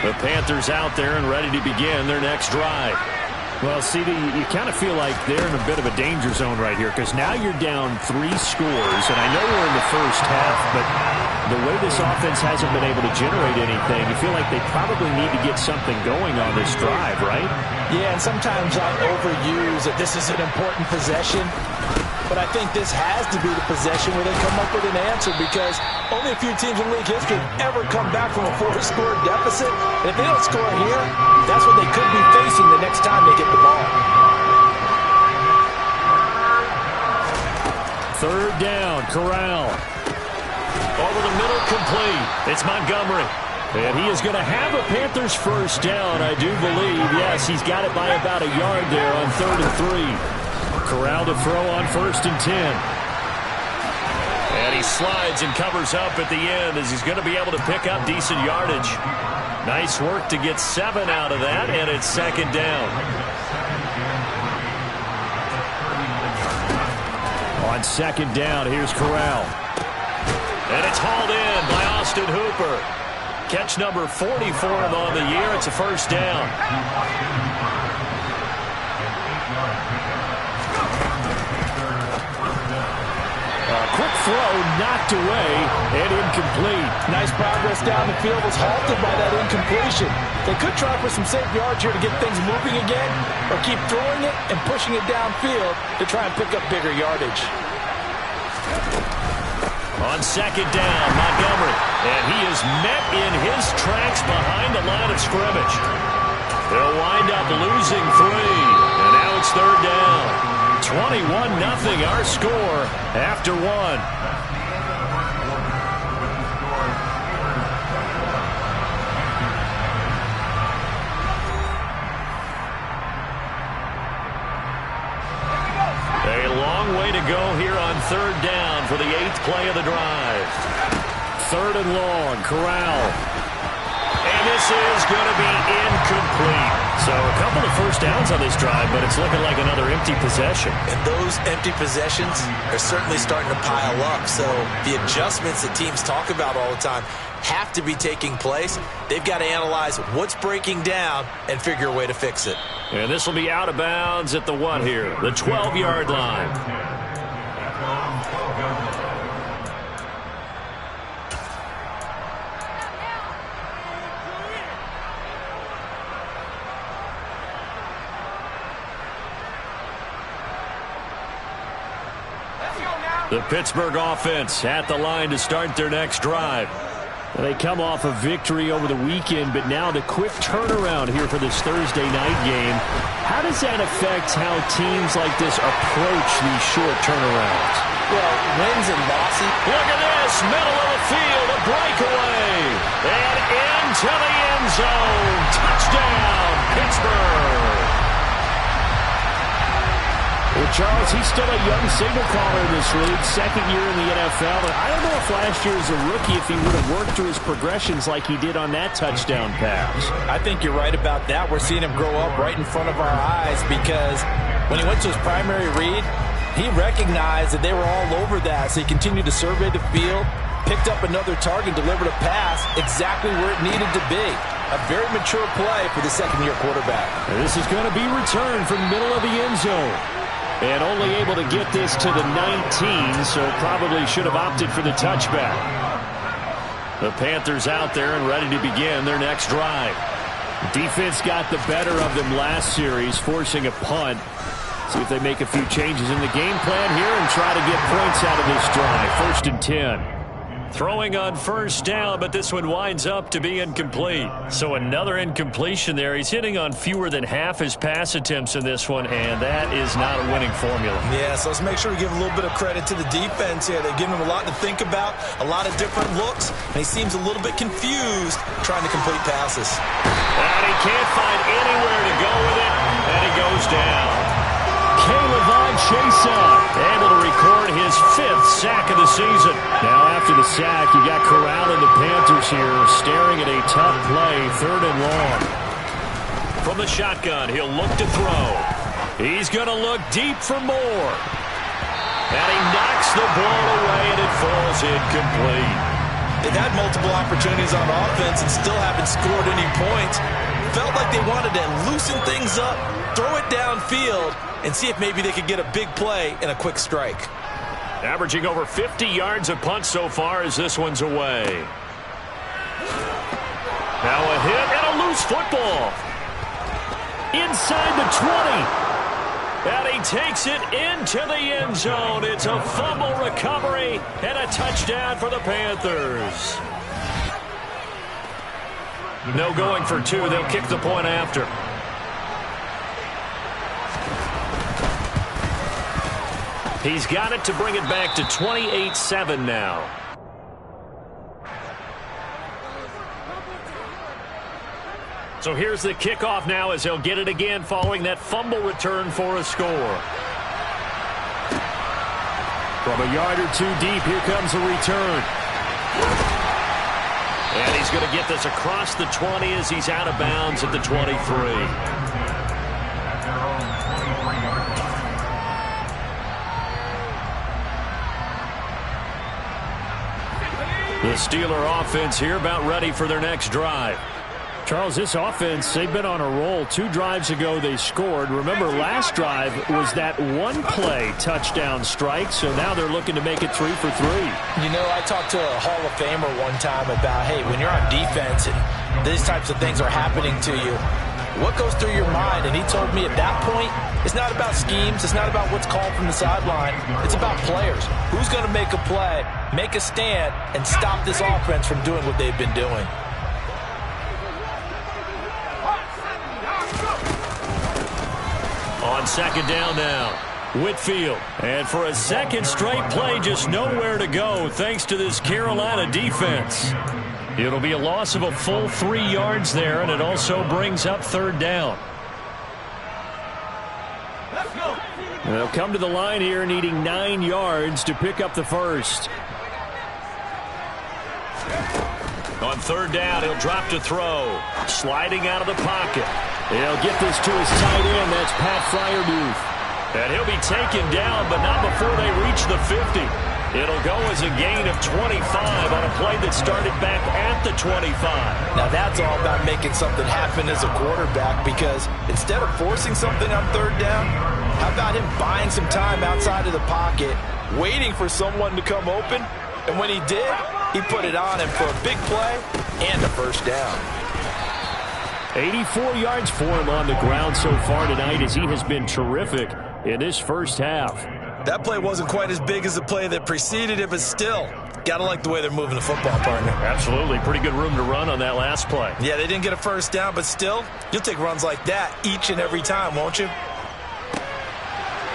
The Panthers out there and ready to begin their next drive. Well, CD, you kind of feel like they're in a bit of a danger zone right here because now you're down 3 scores, and I know we're in the first half, but the way this offense hasn't been able to generate anything, you feel like they probably need to get something going on this drive, right? Yeah, and sometimes I overuse that this is an important possession, but I think this has to be the possession where they come up with an answer because only a few teams in league history have ever come back from a 4-score deficit. And if they don't score here, that's what they could be facing the next time they get the ball. Third down, Corral. Over the middle, complete. It's Montgomery. And he is going to have a Panthers first down, I do believe. Yes, he's got it by about a yard there on 3rd and 3. Corral to throw on 1st and 10. And he slides and covers up at the end as he's going to be able to pick up decent yardage. Nice work to get 7 out of that, and it's 2nd down. On 2nd down, here's Corral. And it's hauled in by Austin Hooper. Catch number 40 for him on the year. It's a first down. Quick throw, knocked away, and incomplete. Nice progress down the field was halted by that incompletion. They could try for some safe yards here to get things moving again, or keep throwing it and pushing it downfield to try and pick up bigger yardage. On 2nd down, Montgomery, and he is met in his tracks behind the line of scrimmage. They'll wind up losing 3, and now it's 3rd down. 21-0 our score after 1. A long way to go here on 3rd down for the 8th play of the drive. 3rd and long, Corral. And this is going to be incomplete. So a couple of first downs on this drive, but it's looking like another empty possession. And those empty possessions are certainly starting to pile up. So the adjustments that teams talk about all the time have to be taking place. They've got to analyze what's breaking down and figure a way to fix it. And this will be out of bounds at the 1 here, the 12-yard line. The Pittsburgh offense at the line to start their next drive. They come off a victory over the weekend, but now the quick turnaround here for this Thursday night game. How does that affect how teams like this approach these short turnarounds? Well, wins and losses. Look at this, middle of the field, a breakaway. And into the end zone. Touchdown, Pittsburgh. Well, Charles, he's still a young signal caller in this league, 2nd year in the NFL. But I don't know if last year as a rookie, if he would have worked through his progressions like he did on that touchdown pass. I think you're right about that. We're seeing him grow up right in front of our eyes because when he went to his primary read, he recognized that they were all over that. So he continued to survey the field, picked up another target, delivered a pass exactly where it needed to be. A very mature play for the 2nd-year quarterback. And this is going to be returned from the middle of the end zone. And only able to get this to the 19, so probably should have opted for the touchback. The Panthers out there and ready to begin their next drive. Defense got the better of them last series, forcing a punt. See if they make a few changes in the game plan here and try to get points out of this drive. 1st and 10. Throwing on 1st down, but this one winds up to be incomplete. So another incompletion there. He's hitting on fewer than half his pass attempts in this one, and that is not a winning formula. Yeah, so let's make sure we give a little bit of credit to the defense here. They're giving him a lot to think about, a lot of different looks, and he seems a little bit confused trying to complete passes. And he can't find anywhere to go with it, and he goes down. Caleb Chesa able to record his 5th sack of the season. Now after the sack, you got Corral and the Panthers here staring at a tough play, 3rd and long. From the shotgun, he'll look to throw. He's going to look deep for more. And he knocks the ball away, and it falls incomplete. They've had multiple opportunities on offense and still haven't scored any points. Felt like they wanted to loosen things up, throw it downfield, and see if maybe they could get a big play and a quick strike. Averaging over 50 yards a punt so far as this one's away. Now a hit and a loose football. Inside the 20. And he takes it into the end zone. It's a fumble recovery and a touchdown for the Panthers. No going for two. They'll kick the point after. He's got it to bring it back to 28-7 now. So here's the kickoff now as he'll get it again following that fumble return for a score. From a yard or two deep, here comes a return. And he's going to get this across the 20 as he's out of bounds at the 23. The Steeler offense here about ready for their next drive. Charles, this offense, they've been on a roll. 2 drives ago, they scored. Remember, last drive was that one-play touchdown strike, so now they're looking to make it 3 for 3. You know, I talked to a Hall of Famer one time about, hey, when you're on defense and these types of things are happening to you, what goes through your mind? And he told me at that point, it's not about schemes. It's not about what's called from the sideline. It's about players. Who's going to make a play, make a stand, and stop this offense from doing what they've been doing? On second down now, Whitfield. And for a second straight play, just nowhere to go thanks to this Carolina defense. It'll be a loss of a full 3 yards there, and it also brings up third down. They'll come to the line here needing 9 yards to pick up the first. On third down, he'll drop to throw. Sliding out of the pocket. He'll get this to his tight end. That's Pat Fryermuth. And he'll be taken down, but not before they reach the 50. It'll go as a gain of 25 on a play that started back at the 25. Now that's all about making something happen as a quarterback, because instead of forcing something on third down, how about him buying some time outside of the pocket, waiting for someone to come open, and when he did, he put it on him for a big play and a first down. 84 yards for him on the ground so far tonight as he has been terrific in this first half. That play wasn't quite as big as the play that preceded it, but still, got to like the way they're moving the football, partner. Absolutely. Pretty good room to run on that last play. Yeah, they didn't get a first down, but still, you'll take runs like that each and every time, won't you?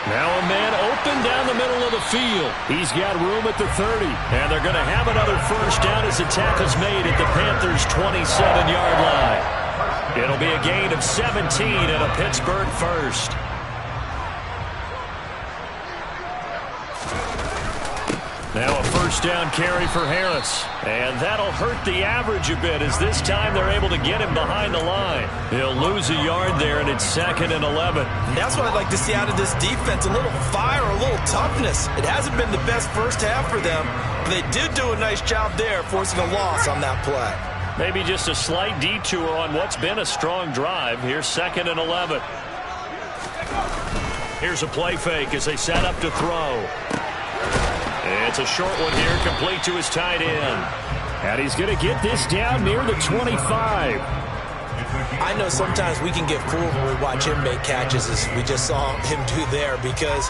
Now a man open down the middle of the field. He's got room at the 30. And they're going to have another first down as the tackle's made at the Panthers' 27-yard line. It'll be a gain of 17 and a Pittsburgh first. Now a first down carry for Harris. And that'll hurt the average a bit as this time they're able to get him behind the line. He'll lose a yard there, and it's 2nd and 11. And that's what I'd like to see out of this defense, a little fire, a little toughness. It hasn't been the best first half for them, but they did do a nice job there forcing a loss on that play. Maybe just a slight detour on what's been a strong drive. Here's 2nd and 11. Here's a play fake as they set up to throw. It's a short one here, complete to his tight end. And he's going to get this down near the 25. I know sometimes we can get fooled when we watch him make catches, as we just saw him do there, because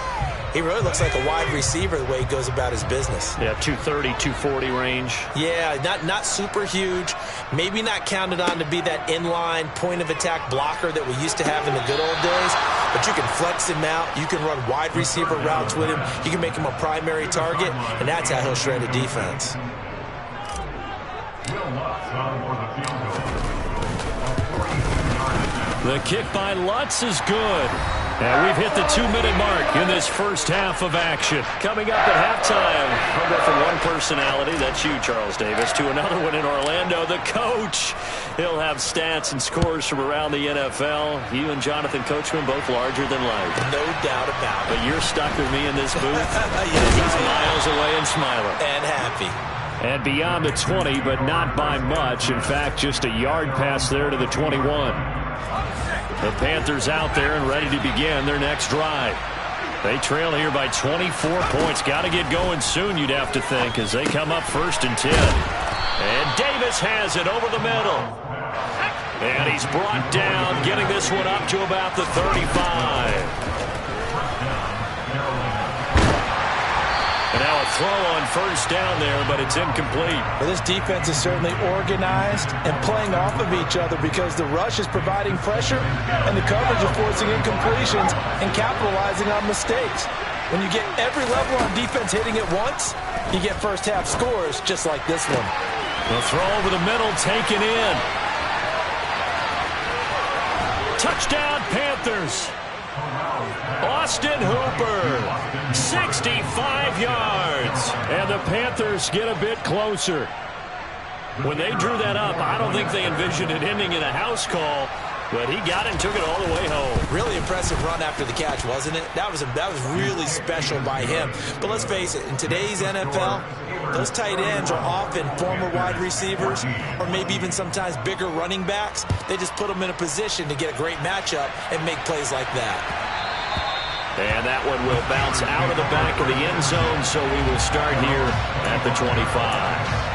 he really looks like a wide receiver the way he goes about his business. Yeah, 230, 240 range. Yeah, not super huge. Maybe not counted on to be that inline point-of-attack blocker that we used to have in the good old days. But you can flex him out. You can run wide receiver routes with him. You can make him a primary target, and that's how he'll shred a defense. The kick by Lutz is good. And we've hit the 2-minute mark in this first half of action. Coming up at halftime, I'll go from one personality, that's you, Charles Davis, to another one in Orlando, the coach. He'll have stats and scores from around the NFL. You and Jonathan Coachman both larger than life. No doubt about it. But you're stuck with me in this booth. He's miles away and smiling. And happy. And beyond the 20, but not by much. In fact, just a yard pass there to the 21. The Panthers out there and ready to begin their next drive. They trail here by 24 points. Got to get going soon, you'd have to think, as they come up 1st and 10. And Davis has it over the middle. And he's brought down, getting this one up to about the 35. And now a throw on 1st down there, but it's incomplete. Well, this defense is certainly organized and playing off of each other because the rush is providing pressure and the coverage is forcing incompletions and capitalizing on mistakes. When you get every level on defense hitting it once, you get first half scores just like this one. The throw over the middle taken in. Touchdown Panthers. Austin Hooper, 65 yards. And the Panthers get a bit closer. When they drew that up, I don't think they envisioned it ending in a house call, but he got it and took it all the way home. Really impressive run after the catch, wasn't it? That was really special by him. But let's face it, in today's NFL, those tight ends are often former wide receivers or maybe even sometimes bigger running backs. They just put them in a position to get a great matchup and make plays like that. And that one will bounce out of the back of the end zone, so we will start here at the 25.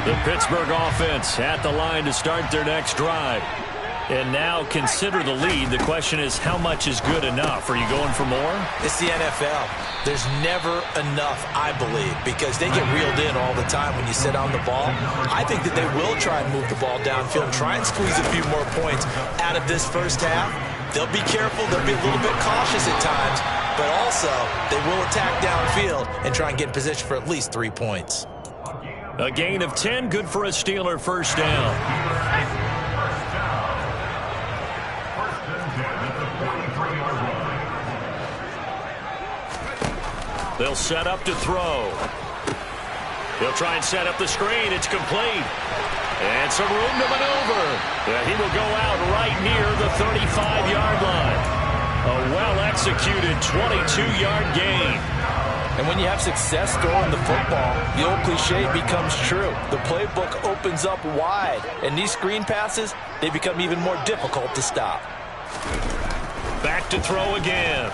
The Pittsburgh offense at the line to start their next drive. And now consider the lead. The question is, how much is good enough? Are you going for more? It's the NFL. There's never enough, I believe, because they get reeled in all the time when you sit on the ball. I think that they will try and move the ball downfield and try and squeeze a few more points out of this first half. They'll be careful. They'll be a little bit cautious at times, but also they will attack downfield and try and get in position for at least 3 points. A gain of 10, good for a Steeler first down. They'll set up to throw. They'll try and set up the screen. It's complete. And some room to maneuver. He will go out right near the 35-yard line. A well-executed 22-yard gain. And when you have success throwing the football, the old cliche becomes true. The playbook opens up wide. And these screen passes, they become even more difficult to stop. Back to throw again.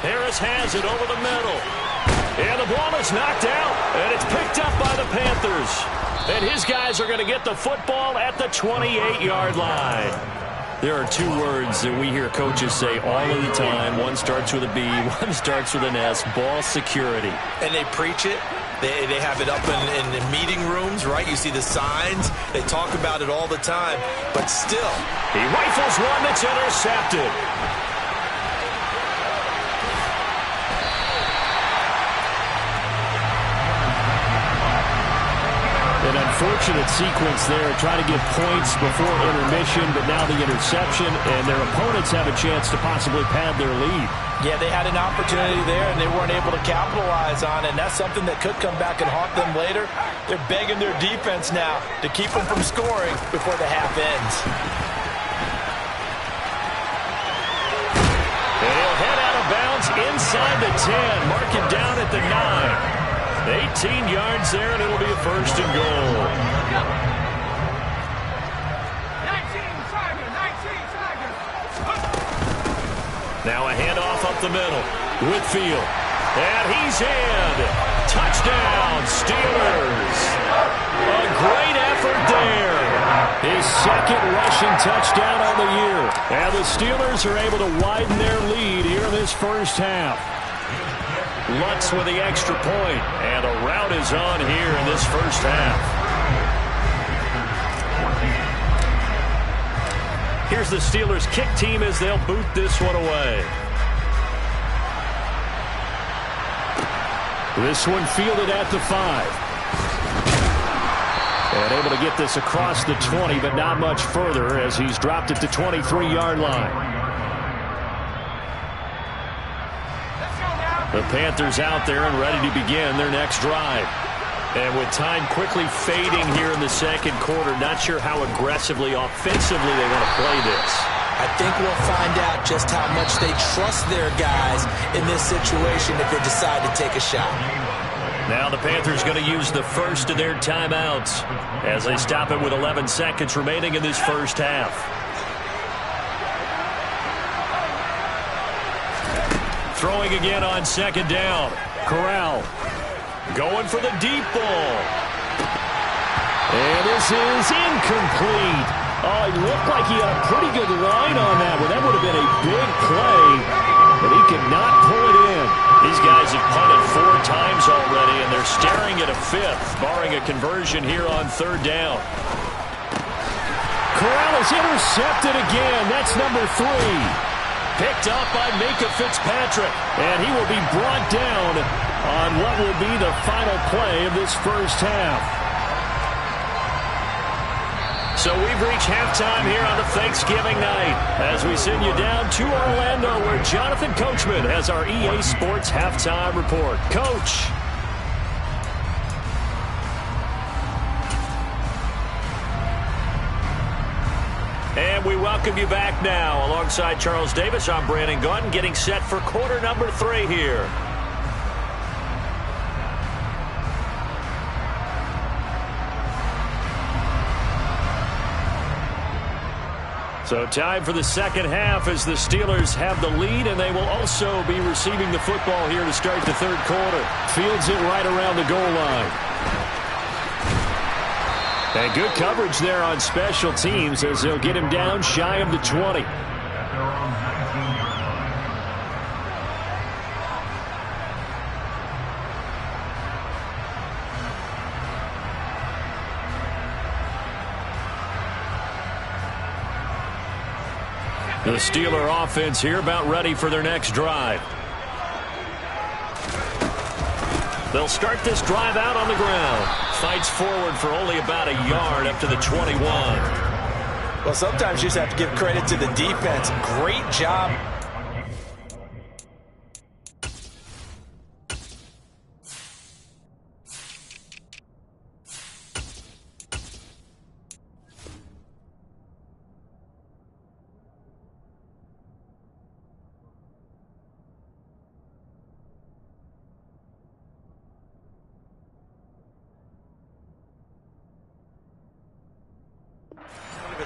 Harris has it over the middle. And the ball is knocked out. And it's picked up by the Panthers. And his guys are going to get the football at the 28-yard line. There are two words that we hear coaches say all of the time. One starts with a B, one starts with an S. Ball security. And they preach it. They have it up in the meeting rooms, right? You see the signs. They talk about it all the time. But still, he rifles one that's intercepted. An unfortunate sequence there, trying to get points before intermission, but now the interception, and their opponents have a chance to possibly pad their lead. Yeah, they had an opportunity there, and they weren't able to capitalize on it, and that's something that could come back and haunt them later. They're begging their defense now to keep them from scoring before the half ends. And he'll head out of bounds inside the 10, mark it down at the 9. 18 yards there, and it'll be a first and goal. Now a handoff up the middle. Whitfield. And he's in. Touchdown, Steelers. A great effort there. His second rushing touchdown on the year. And the Steelers are able to widen their lead here in this first half. Lutz with the extra point, and the rout is on here in this first half. Here's the Steelers' kick team as they'll boot this one away. This one fielded at the 5. And able to get this across the 20, but not much further as he's dropped at the 23-yard line. The Panthers out there and ready to begin their next drive. And with time quickly fading here in the second quarter, not sure how aggressively, offensively they want to play this. I think we'll find out just how much they trust their guys in this situation if they decide to take a shot. Now the Panthers going to use the first of their timeouts as they stop it with 11 seconds remaining in this first half. Throwing again on second down. Corral going for the deep ball. And this is incomplete. Oh, it looked like he had a pretty good line on that one. That would have been a big play, but he could not pull it in. These guys have punted 4 times already, and they're staring at a 5th, barring a conversion here on third down. Corral is intercepted again. That's number 3. Picked up by Minkah Fitzpatrick. And he will be brought down on what will be the final play of this first half. So we've reached halftime here on the Thanksgiving night as we send you down to Orlando where Jonathan Coachman has our EA Sports Halftime Report. Coach. And we welcome you back now. Alongside Charles Davis, I'm Brandon Gaudin, getting set for quarter number 3 here. So time for the second half as the Steelers have the lead, and they will also be receiving the football here to start the third quarter. Fields it right around the goal line. And good coverage there on special teams as they'll get him down shy of the 20. The Steeler offense here about ready for their next drive. They'll start this drive out on the ground. Fights forward for only about a yard up to the 21. Well, sometimes you just have to give credit to the defense. Great job.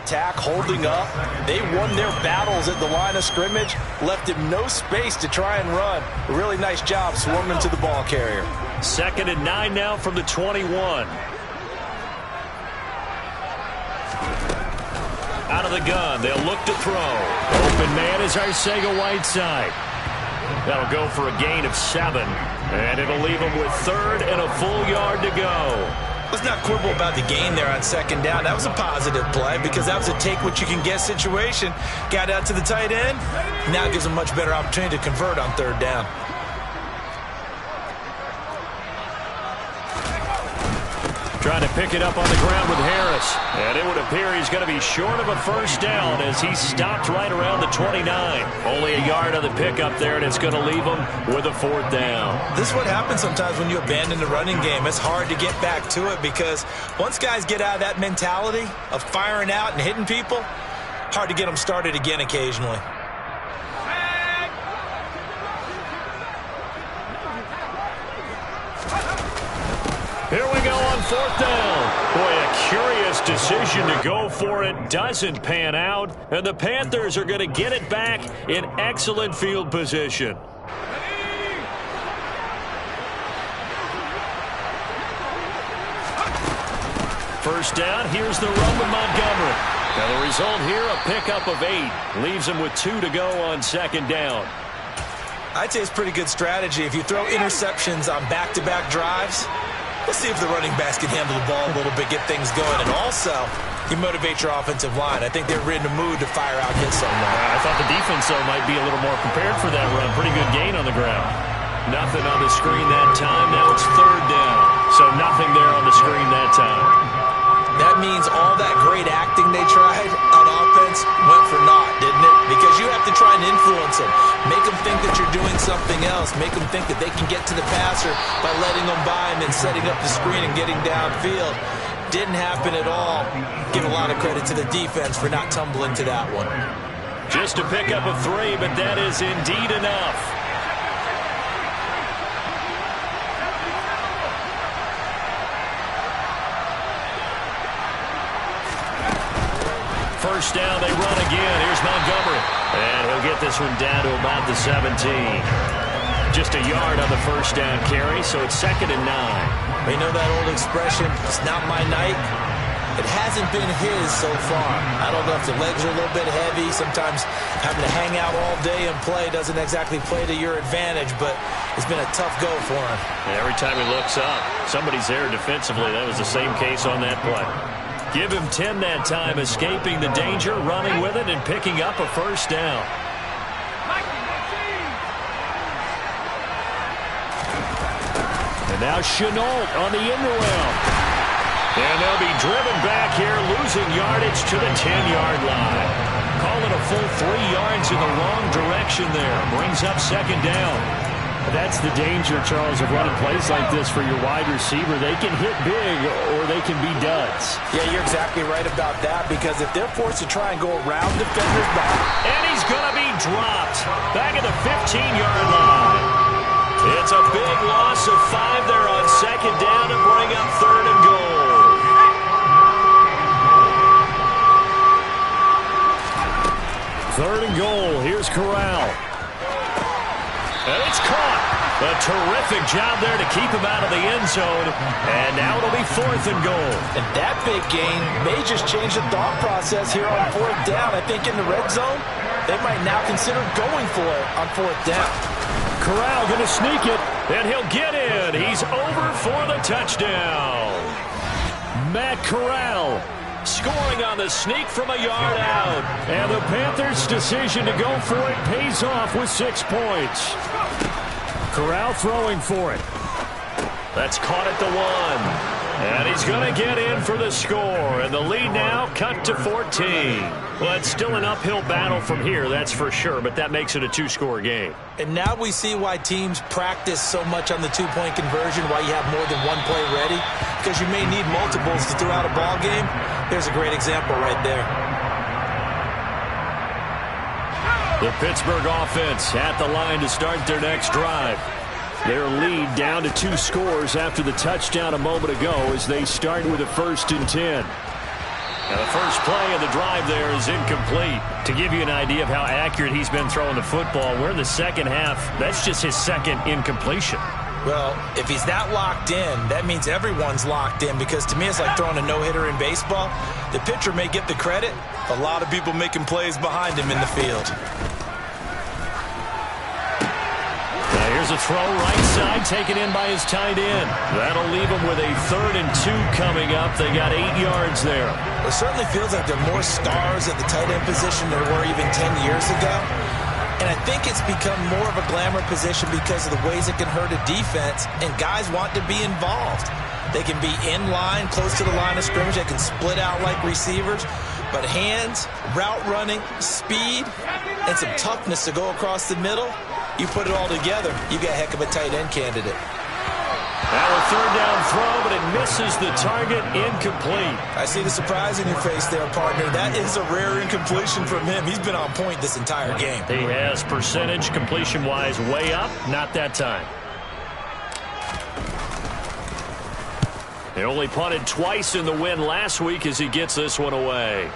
Attack, holding up. They won their battles at the line of scrimmage, left him no space to try and run. A really nice job swarming to the ball carrier. 2nd and 9 now from the 21. Out of the gun, they'll look to throw. Open man is Arcega-Whiteside. That'll go for a gain of 7, and it'll leave them with 3rd and a full yard to go. Let's not quibble about the gain there on 2nd down. That was a positive play because that was a take-what-you-can-get situation. Got out to the tight end. Now it gives them a much better opportunity to convert on 3rd down. Trying to pick it up on the ground with Harris. And it would appear he's going to be short of a first down as he stopped right around the 29. Only a yard on the pickup there, and it's going to leave him with a 4th down. This is what happens sometimes when you abandon the running game. It's hard to get back to it because once guys get out of that mentality of firing out and hitting people, hard to get them started again occasionally. Here we go on 4th down. Boy, a curious decision to go for it. Doesn't pan out. And the Panthers are going to get it back in excellent field position. First down, here's the run with Montgomery. Now the result here, a pickup of 8. Leaves him with 2 to go on 2nd down. I'd say it's pretty good strategy. If you throw interceptions on back-to-back drives, let's see if the running backs can handle the ball a little bit, get things going, and also you motivate your offensive line. I think they're in the mood to fire out hits on that. I thought the defense, though, might be a little more prepared for that run. Pretty good gain on the ground. Nothing on the screen that time. Now it's 3rd down. So nothing there on the screen that time. That means all that great acting they tried on offense went for naught, didn't it? Because you have to try and and influence them. Make them think that you're doing something else. Make them think that they can get to the passer by letting them by and then setting up the screen and getting downfield. Didn't happen at all. Give a lot of credit to the defense for not tumbling to that one. Just to pick up a 3, but that is indeed enough. First down, they run again. Here's Montgomery. And he'll get this one down to about the 17. Just a yard on the first down carry, so it's 2nd and 9. You know that old expression, it's not my night? It hasn't been his so far. I don't know if the legs are a little bit heavy. Sometimes having to hang out all day and play doesn't exactly play to your advantage, but it's been a tough go for him. And every time he looks up, somebody's there defensively. That was the same case on that play. Give him 10 that time, escaping the danger, running with it, and picking up a first down. And now Chenault on the end around. And they'll be driven back here, losing yardage to the 10-yard line. Call it a full 3 yards in the wrong direction there. Brings up 2nd down. That's the danger, Charles, of running plays like this for your wide receiver. They can hit big or they can be duds. Yeah, you're exactly right about that, because if they're forced to try and go around defenders back. And he's going to be dropped back at the 15-yard line. It's a big loss of 5 there on 2nd down to bring up 3rd and goal. Third and goal. Here's Corral. And it's caught. A terrific job there to keep him out of the end zone. And now it'll be 4th and goal. And that big gain may just change the thought process here on 4th down. I think in the red zone, they might now consider going for it on 4th down. Corral going to sneak it. And he'll get in. He's over for the touchdown. Matt Corral scoring on the sneak from a yard out. And the Panthers' decision to go for it pays off with 6 points. Corral throwing for it. That's caught at the 1. And he's going to get in for the score. And the lead now cut to 14. Well, it's still an uphill battle from here, that's for sure, but that makes it a 2-score game. And now we see why teams practice so much on the 2-point conversion, why you have more than one play ready, because you may need multiples to throw out a ball game. There's a great example right there. The Pittsburgh offense at the line to start their next drive. Their lead down to 2 scores after the touchdown a moment ago as they start with a 1st and 10. Now the first play of the drive there is incomplete. To give you an idea of how accurate he's been throwing the football, we're in the second half. That's just his 2nd incompletion. Well, if he's that locked in, that means everyone's locked in, because to me it's like throwing a no-hitter in baseball. The pitcher may get the credit. A lot of people making plays behind him in the field. Here's a throw right side, taken in by his tight end. That'll leave him with a 3rd and 2 coming up. They got 8 yards there. It certainly feels like there are more stars at the tight end position than there were even 10 years ago. And I think it's become more of a glamour position because of the ways it can hurt a defense, and guys want to be involved. They can be in line, close to the line of scrimmage. They can split out like receivers. But hands, route running, speed, and some toughness to go across the middle, you put it all together, you got a heck of a tight end candidate. Now a 3rd down throw, but it misses the target, incomplete. I see the surprise in your face there, partner. That is a rare incompletion from him. He's been on point this entire game. He has percentage completion-wise way up, not that time. He only punted twice in the win last week as he gets this one away.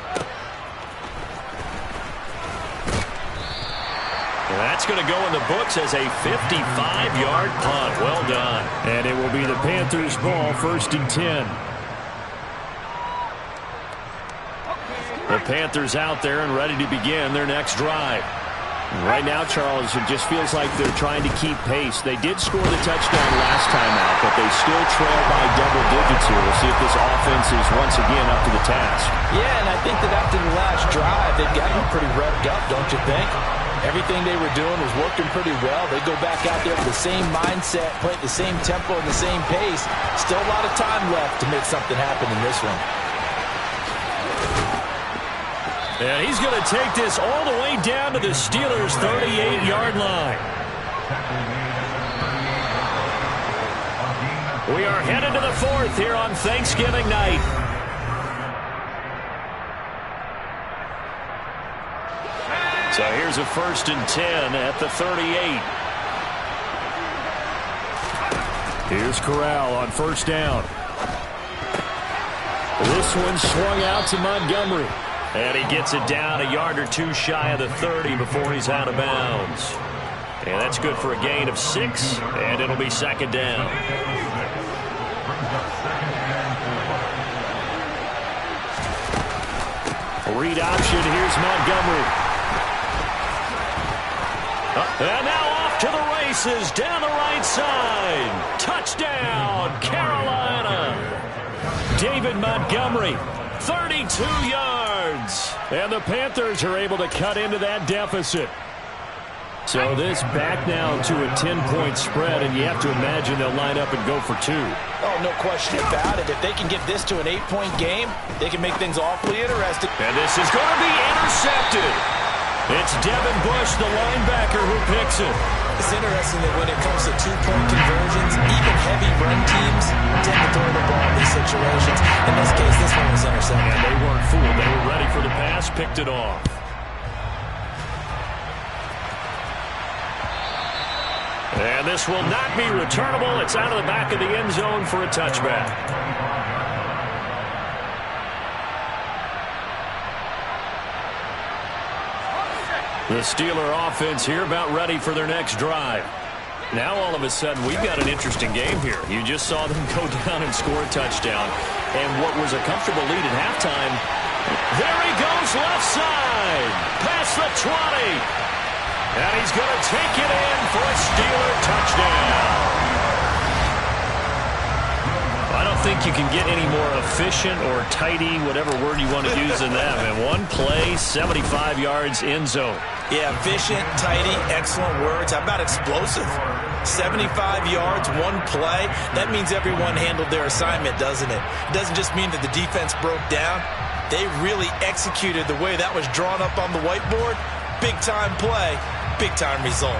And that's going to go in the books as a 55-yard punt. Well done. And it will be the Panthers' ball, 1st and 10. The Panthers out there and ready to begin their next drive. Right now, Charles, it just feels like they're trying to keep pace. They did score the touchdown last time out, but they still trail by double digits here. We'll see if this offense is once again up to the task. Yeah, and I think that after the last drive, they've gotten pretty revved up, don't you think? Everything they were doing was working pretty well. They go back out there with the same mindset, play at the same tempo and the same pace. Still a lot of time left to make something happen in this one. And he's going to take this all the way down to the Steelers' 38-yard line. We are headed to the fourth here on Thanksgiving night. So here's a 1st and 10 at the 38. Here's Corral on 1st down. This one swung out to Montgomery. And he gets it down a yard or two shy of the 30 before he's out of bounds. And that's good for a gain of 6, and it'll be 2nd down. Read option, here's Montgomery. And now off to the races, down the right side. Touchdown, Carolina. David Montgomery, 32 yards. And the Panthers are able to cut into that deficit. So this back now to a 10-point spread, and you have to imagine they'll line up and go for 2. Oh, no question about it. If they can get this to an 8-point game, they can make things awfully interesting. And this is going to be intercepted. It's Devin Bush, the linebacker, who picks it. It's interesting that when it comes to 2-point conversions, even heavy run teams tend to throw the ball in these situations. In this case, this one was intercepted. And they weren't fooled. They were ready for the pass, picked it off. And this will not be returnable. It's out of the back of the end zone for a touchback. The Steeler offense here about ready for their next drive. Now all of a sudden we've got an interesting game here. You just saw them go down and score a touchdown. And what was a comfortable lead at halftime, there he goes left side. Past the 20. And he's going to take it in for a Steeler touchdown. I don't think you can get any more efficient or tidy, whatever word you want to use in that. And one play, 75 yards, end zone. Yeah, efficient, tidy, excellent words. How about explosive? 75 yards, one play. That means everyone handled their assignment, doesn't it? It doesn't just mean that the defense broke down. They really executed the way that was drawn up on the whiteboard. Big-time play. Big-time result.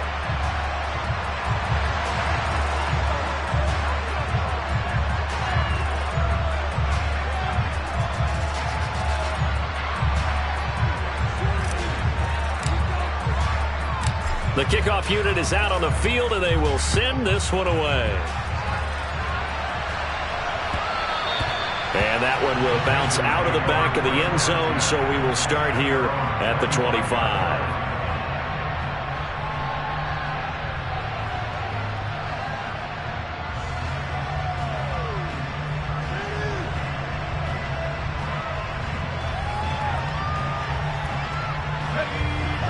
The kickoff unit is out on the field, and they will send this one away. And that one will bounce out of the back of the end zone, so we will start here at the 25.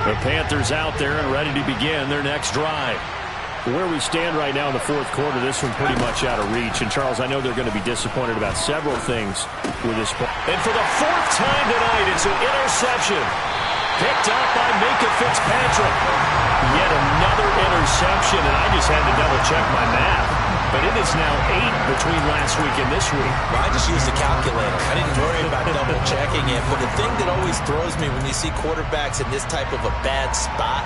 The Panthers out there and ready to begin their next drive. Where we stand right now in the fourth quarter, this one pretty much out of reach. And, Charles, I know they're going to be disappointed about several things with this ball. And for the 4th time tonight, it's an interception. Picked up by Minka Fitzpatrick. Yet another interception, and I just had to double-check my math. But it is now 8 between last week and this week. Well, I just used a calculator. I didn't worry about double-checking it. But the thing that always throws me when you see quarterbacks in this type of a bad spot,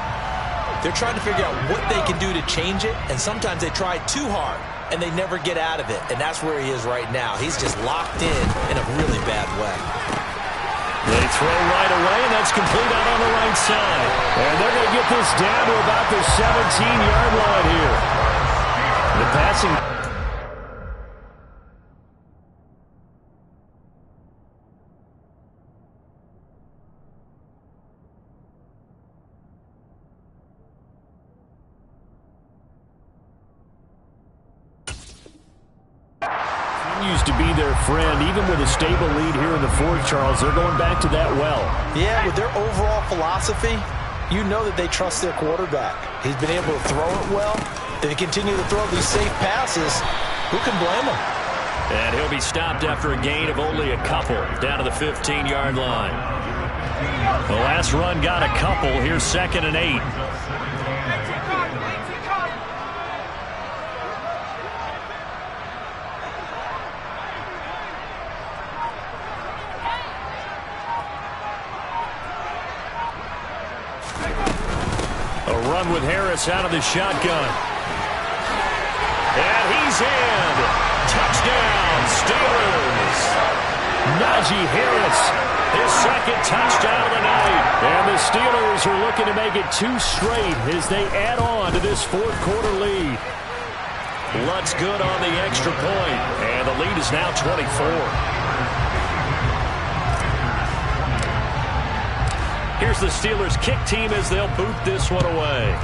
they're trying to figure out what they can do to change it, and sometimes they try too hard, and they never get out of it. And that's where he is right now. He's just locked in a really bad way. They throw right away, and that's complete out on the right side. And they're going to get this down to about the 17-yard line here. The passing... continues to be their friend, even with a stable lead here in the fourth, Charles. They're going back to that well. Yeah, with their overall philosophy, you know that they trust their quarterback. He's been able to throw it well. They continue to throw these safe passes. Who can blame them? And he'll be stopped after a gain of only a couple, down to the 15-yard line. The last run got a couple. Here's 2nd and 8. run with Harris out of the shotgun. And he's in. Touchdown, Steelers. Najee Harris, his second touchdown of the night. And the Steelers are looking to make it 2 straight as they add on to this fourth-quarter lead. Lutt's good on the extra point, and the lead is now 24. Here's the Steelers kick team as they'll boot this one away.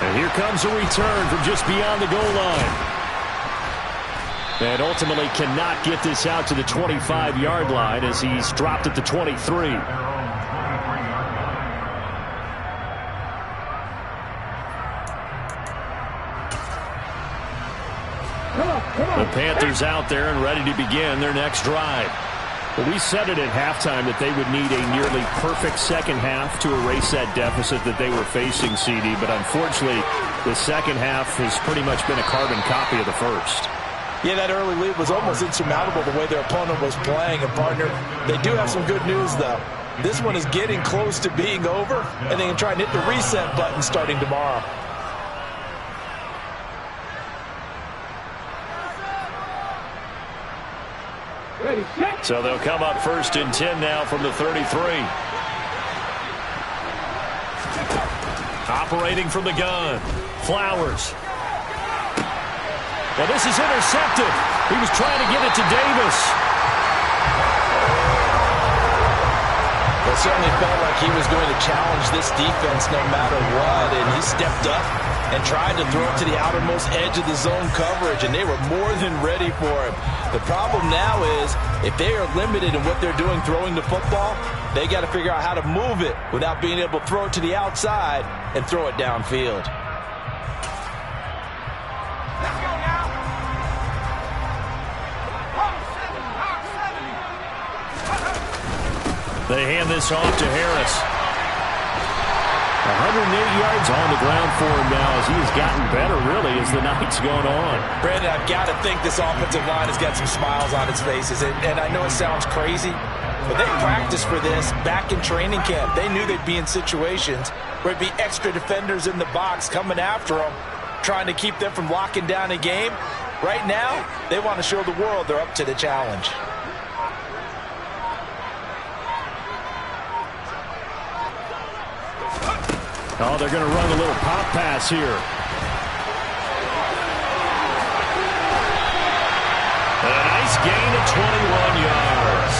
And here comes a return from just beyond the goal line. And ultimately cannot get this out to the 25-yard line as he's dropped at the 23. The Panthers out there and ready to begin their next drive. Well, we said it at halftime that they would need a nearly perfect second half to erase that deficit that they were facing, CD. But unfortunately, the second half has pretty much been a carbon copy of the first. Yeah, that early lead was almost insurmountable the way their opponent was playing. And, partner, they do have some good news, though. This one is getting close to being over, and they can try and hit the reset button starting tomorrow. So they'll come up 1st and 10 now from the 33. Operating from the gun. Flowers. Well, this is intercepted. He was trying to get it to Davis. It certainly felt like he was going to challenge this defense no matter what, and he stepped up and tried to throw it to the outermost edge of the zone coverage, and they were more than ready for him. The problem now is if they are limited in what they're doing throwing the football, they got to figure out how to move it without being able to throw it to the outside and throw it downfield. They hand this off to Harris. 108 yards on the ground for him now as he has gotten better, really, as the night's gone on. Brandon, I've got to think this offensive line has got some smiles on its faces. And I know it sounds crazy, but they practiced for this back in training camp. They knew they'd be in situations where it'd be extra defenders in the box coming after them, trying to keep them from locking down a game. Right now, they want to show the world they're up to the challenge. Oh, they're going to run a little pop pass here. A nice gain of 21 yards.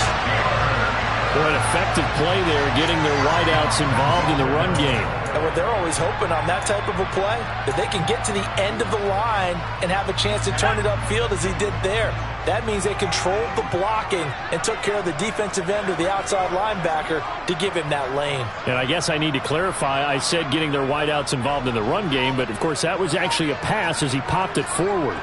Boy, an effective play there, getting their wideouts involved in the run game. And what they're always hoping on that type of a play, that they can get to the end of the line and have a chance to turn it upfield as he did there. That means they controlled the blocking and took care of the defensive end or the outside linebacker to give him that lane. And I guess I need to clarify, I said getting their wideouts involved in the run game, but of course that was actually a pass as he popped it forward.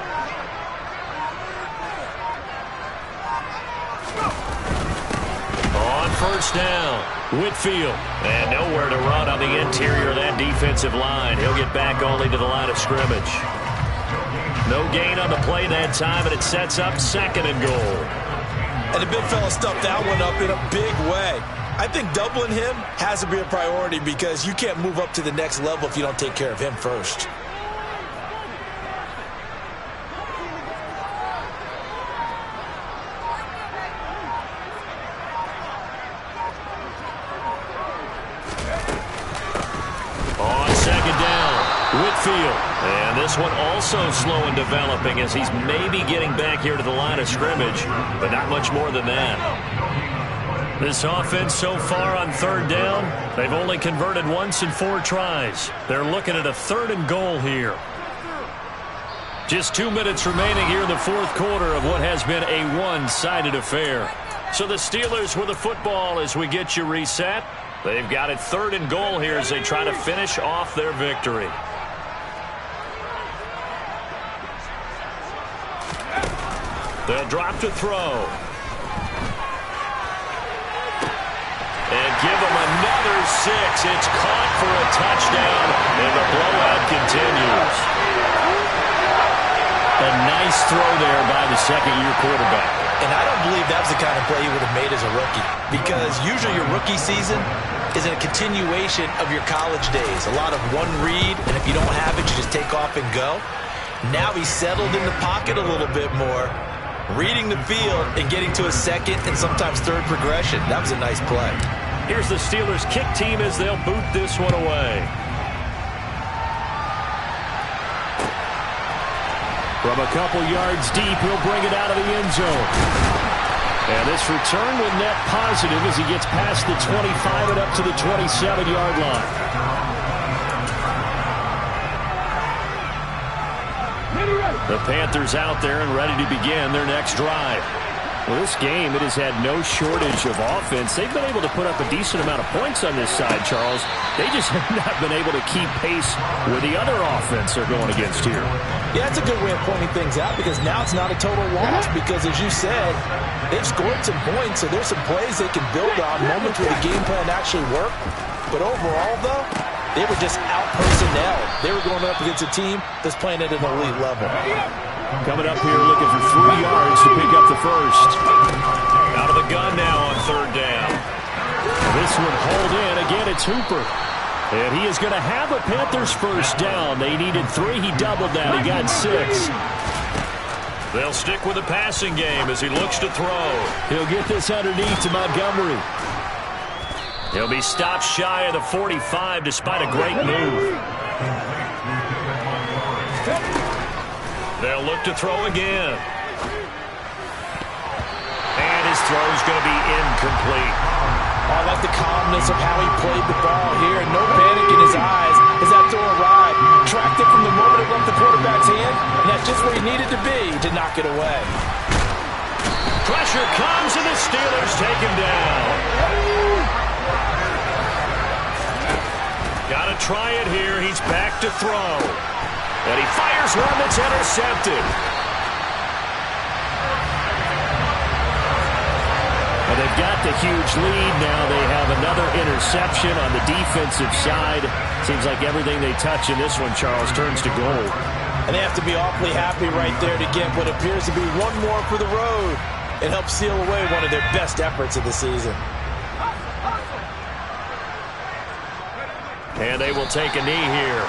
On first down, Whitfield. And nowhere to run on the interior of that defensive line. He'll get back only to the line of scrimmage. No gain on the play that time, and it sets up 2nd and goal. And the big fella stuffed that one up in a big way. I think doubling him has to be a priority because you can't move up to the next level if you don't take care of him first. On 2nd down, Whitfield. And this one also slow in developing as he's maybe getting back here to the line of scrimmage, but not much more than that. This offense so far on 3rd down, they've only converted once in 4 tries. They're looking at a 3rd and goal here. Just 2 minutes remaining here in the 4th quarter of what has been a one-sided affair. So the Steelers with the football as we get you reset. They've got it 3rd and goal here as they try to finish off their victory. They'll drop to throw. And give them another 6. It's caught for a touchdown, and the blowout continues. A nice throw there by the second-year quarterback. And I don't believe that was the kind of play he would have made as a rookie, because usually your rookie season is a continuation of your college days. A lot of one read, and if you don't have it, you just take off and go. Now he's settled in the pocket a little bit more, reading the field and getting to a second and sometimes third progression. That was a nice play. Here's the Steelers kick team as they'll boot this one away. From a couple yards deep, he'll bring it out of the end zone. And this return will net positive as he gets past the 25 and up to the 27-yard line. The Panthers out there and ready to begin their next drive. Well, this game, it has had no shortage of offense. They've been able to put up a decent amount of points on this side, Charles. They just have not been able to keep pace with the other offense they're going against here. Yeah, that's a good way of pointing things out, because now it's not a total loss, because as you said, they've scored some points, so there's some plays they can build on, moments where the game plan actually worked. But overall, though, they were just out-personnel. They were going up against a team that's playing at an elite level. Coming up here looking for 3 yards to pick up the first. Out of the gun now on third down. This one hauled in. Again, it's Hooper. And he is going to have a Panthers first down. They needed 3. He doubled that. He got 6. They'll stick with the passing game as he looks to throw. He'll get this underneath to Montgomery. He'll be stopped shy of the 45 despite a great move. They'll look to throw again. And his throw's going to be incomplete. I like the calmness of how he played the ball here. No panic in his eyes as that throw arrived. Tracked it from the moment it left the quarterback's hand, and that's just where he needed to be to knock it away. Pressure comes, and the Steelers take him down. Got to try it here. He's back to throw. And he fires one that's intercepted. And they've got the huge lead now. They have another interception on the defensive side. Seems like everything they touch in this one, Charles, turns to gold. And they have to be awfully happy right there to get what appears to be one more for the road and help seal away one of their best efforts of the season. And they will take a knee here.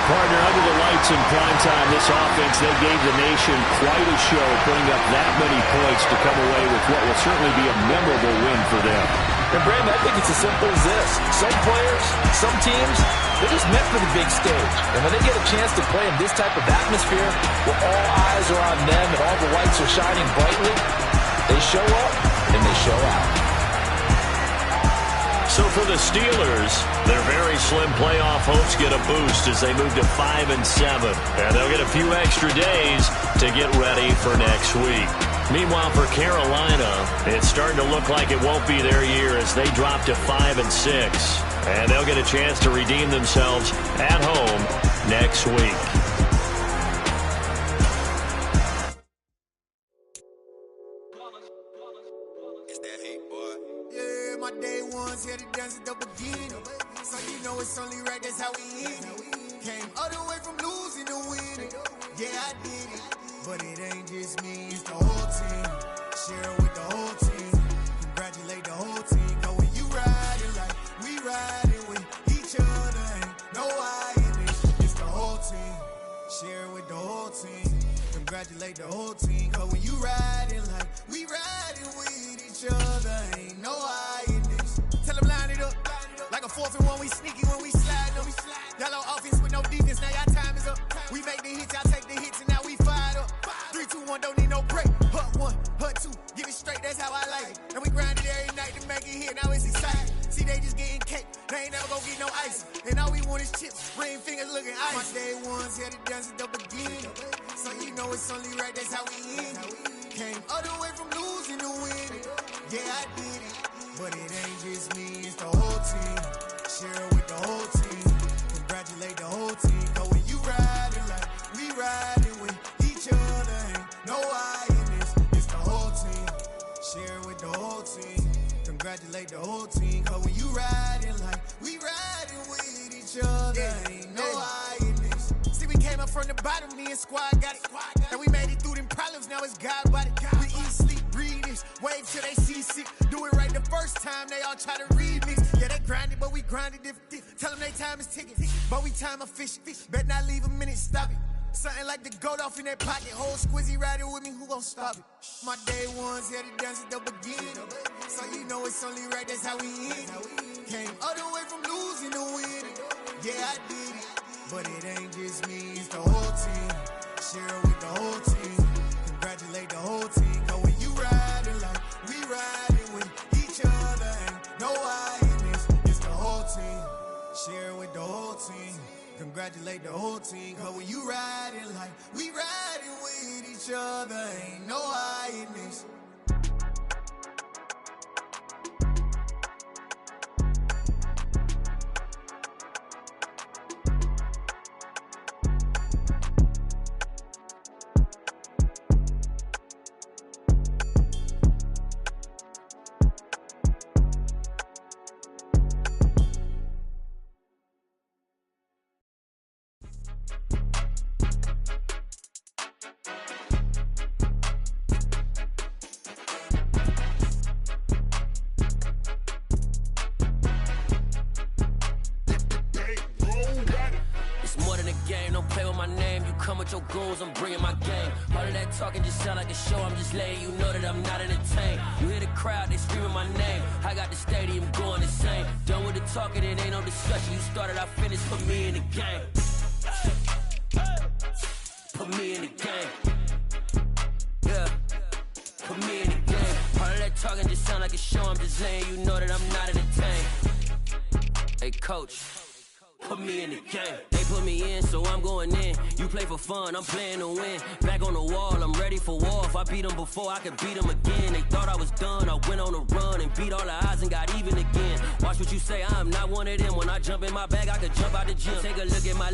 Partner, under the lights in primetime, this offense, they gave the nation quite a show, putting up that many points to come away with what will certainly be a memorable win for them. And Brandon, I think it's as simple as this. Some players, some teams, they're just meant for the big stage. And when they get a chance to play in this type of atmosphere, where all eyes are on them and all the lights are shining brightly, they show up and they show out. So for the Steelers, their very slim playoff hopes get a boost as they move to 5-7. And they'll get a few extra days to get ready for next week. Meanwhile, for Carolina, it's starting to look like it won't be their year as they drop to 5-6. And they'll get a chance to redeem themselves at home next week. Here to dance at the beginning, so you know it's only right, that's how we end it. Came all the way from losing to winning. Yeah, I did it, but it ain't just me, it's the whole team. Share it with the whole team. Congratulate the whole team. Cause when you riding like we riding with each other, ain't no I in this. It's the whole team. Share it with the whole team. Congratulate the whole team. Cause when you riding like we riding with each other, ain't no I in this. Tell them line it up. Like a 4th and 1, we sneaky when we slide them. Yellow offense with no defense, now y'all time is up. We make the hits, y'all take the hits, and now we fired up. 3, 2, 1, don't need no break. Hut 1, hut 2, give it straight, that's how I like it. And we grind it every night to make it here, now it's exciting. See, they just getting cake, they ain't never gonna get no ice. And all we want is chips, ring fingers looking ice. My day ones here to dance at the beginning. So you know it's only right, that's how we end it. Came all the way from losing to winning. Yeah, I did it. But it ain't just me, it's the whole team. Share it with the whole team. Congratulate the whole congratulate the whole team. Cause when you riding like we riding with each other, ain't no hiding this. See, we came up from the bottom, me and squad got it. And we made it through them problems, now it's God body. We eat, sleep, breathe this, wave till they see sick. Do it right the first time, they all try to remix. Yeah, they grinded, but we grinded different. Tell them they time is ticking, but we time a fish. Bet not leave a minute, stop it. Something like the goat off in that pocket. Whole squizzy riding with me, who gon' stop it? My day ones had it done since the beginning. So you know it's only right, that's how we end. Came all the way from losing to winning. Yeah, I did it, but it ain't just me, it's the whole team. Share it with the whole team. Congratulate the whole team. Cause when you riding like we riding with each other, ain't no hiding this, it's the whole team. Share it with the whole team. Congratulate the whole team. Cause when you riding like we riding with each other, ain't no hiding this. I'm bringing my game. All of that talking just sound like a show. I'm just letting you know that I'm not entertained. You hear the crowd, they screaming my name. I got the stadium going insane. Done with the talking, it ain't no discussion. You started, I finished. Put me in the game. Put me in the game. Yeah. Put me in the game. All of that talking just sound like a show. I'm just letting you know that I'm not entertained. Hey, coach. Put me in the game. They put me in, so I'm going in. You play for fun, I'm playing to win. Back on the wall, I'm ready for war. If I beat them before, I could beat them again. They thought I was done, I went on a run and beat all the odds and got even again. Watch what you say, I'm not one of them. When I jump in my bag, I could jump out the gym. Take a look at my